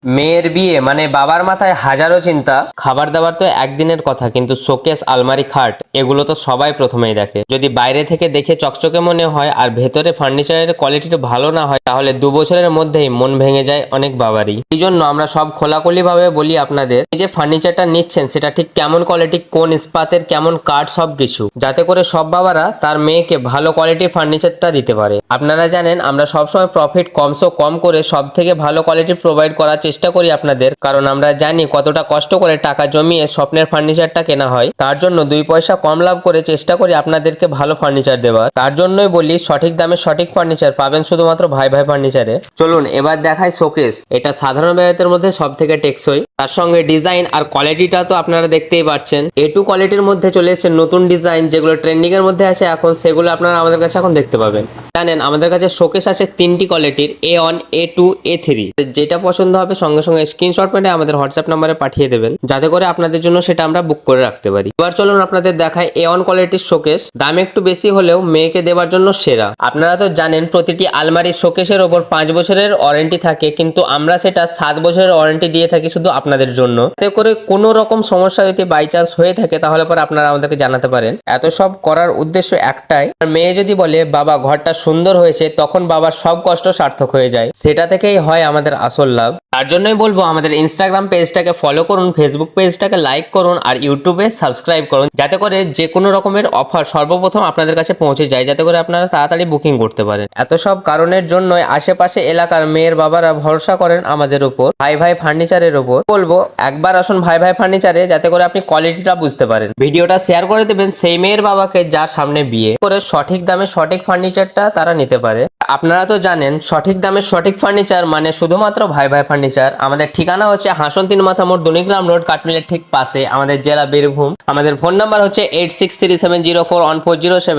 মেয়ের বিয়ে মানে বাবার মাথায় হাজারো চিন্তা। খাবার দাবার তো একদিনের কথা, কিন্তু শোকেস, আলমারি, খাট এগুলো তো সবাই প্রথমেই দেখে। যদি বাইরে থেকে দেখে চকচকে মনে হয় আর ভেতরে ফার্নিচারের কোয়ালিটিটা ভালো না হয়, তাহলে 2 বছরের মধ্যেই মন ভেঙে যায় অনেক বাবারই। এই জন্য আমরা সব খোলাখুলি ভাবে বলি আপনাদের, এই যে ফার্নিচারটা নিচ্ছেন সেটা ঠিক কেমন কোয়ালিটি, কোন ইস্পাতের, কেমন কাঠ, সবকিছু, যাতে করে সব বাবারা তার মেয়েকে ভালো কোয়ালিটির ফার্নিচারটা দিতে পারে। আপনারা জানেন আমরা সবসময় প্রফিট কম করে সব থেকে ভালো কোয়ালিটি প্রোভাইড করার চেষ্টা করি আপনাদের, কারণ আমরা জানি কতটা কষ্ট করে টাকা জমিয়ে স্বপ্নের ফার্নিচারটা কেনা হয়। তার জন্য 2 পয়সা কম লাভ করে চেষ্টা করি আপনাদেরকে ভালো ফার্নিচার দেওয়ার। তার জন্যই বলি সঠিক দামে সঠিক ফার্নিচার পাবেন শুধুমাত্র ভাই ভাই ফার্নিচারে। চলুন এবার দেখাই শোকেস। এটা সাধারণ ব্যবহারের মধ্যে সব থেকে টেকসই, তার সঙ্গে ডিজাইন আর কোয়ালিটিটা তো আপনারা দেখতেই পাচ্ছেন। A2 কোয়ালিটির মধ্যে চলে এসেছে নতুন ডিজাইন, যেগুলো ট্রেন্ডিং এর মধ্যে আছে এখন, সেগুলো আপনারা আমাদের কাছে এখন দেখতে পাবেন। জানেন আমাদের কাছে শোকেস আছে 3টি কোয়ালিটির, A1, A2, A3। যেটা পছন্দ হবে সঙ্গে সঙ্গে স্ক্রিনশট মেরে আমাদের হোয়াটসঅ্যাপ নাম্বারে পাঠিয়ে দেবেন, যাতে করে আপনাদের জন্য সেটা আমরা বুক করে রাখতে পারি। এবার চলুন আপনাদের দেখাই A1 কোয়ালিটির শোকেস। দাম একটু বেশি হলেও মেয়েকে দেওয়ার জন্য সেরা। আপনারা তো জানেন প্রতিটি আলমারির শোকেসের ওপর 5 বছরের ওয়ারেন্টি থাকে, কিন্তু আমরা সেটা 7 বছরের ওয়ারেন্টি দিয়ে থাকি শুধু আপনাদের জন্য। এতে করে কোনো রকম সমস্যা যদি বাই চান্স হয়ে থাকে তাহলে পরে আপনারা আমাদেরকে জানাতে পারেন। এত সব করার উদ্দেশ্য একটাই, আর মেয়ে যদি বলে বাবা ঘরটা সুন্দর হয়েছে, তখন বাবার সব কষ্ট সার্থক হয়ে যায়। সেটা থেকেই হয় আমাদের আসল লাভ। তার জন্যই বলবো আমাদের ইনস্টাগ্রাম পেজটাকে ফলো করুন, ফেসবুক পেজটাকে লাইক করুন আর ইউটিউবে সাবস্ক্রাইব করুন, যাতে করে যে কোনো রকমের অফার সর্বপ্রথম আপনাদের কাছে পৌঁছে যায়, যাতে করে আপনারা তাড়াতাড়ি বুকিং করতে পারেন। এত সব কারণের জন্যই আশেপাশে এলাকার মেয়ের বাবারা ভরসা করেন আমাদের উপর, ভাই ভাই ফার্নিচারের উপর। বলবো একবার আসুন ভাই ভাই ফার্নিচারে, যাতে করে আপনি কোয়ালিটিটা বুঝতে পারেন। ভিডিওটা শেয়ার করে দেবেন সেই মেয়ের বাবাকে যার সামনে বিয়ে, করে সঠিক দামে সঠিক ফার্নিচারটা তারা নিতে পারে। আপনারা তো জানেন সঠিক দামে সঠিক ফার্নিচার মানে শুধুমাত্র ভাই ভাই ফার্নিচার। আমাদের ঠিকানা হচ্ছে হাসন 3 মাথা মোড়, দনিগ্রাম রোড, কাঠমিলের ঠিক পাশে, আমাদের জেলা বীরভূম। আমাদের ফোন নাম্বার হচ্ছে 8637041407।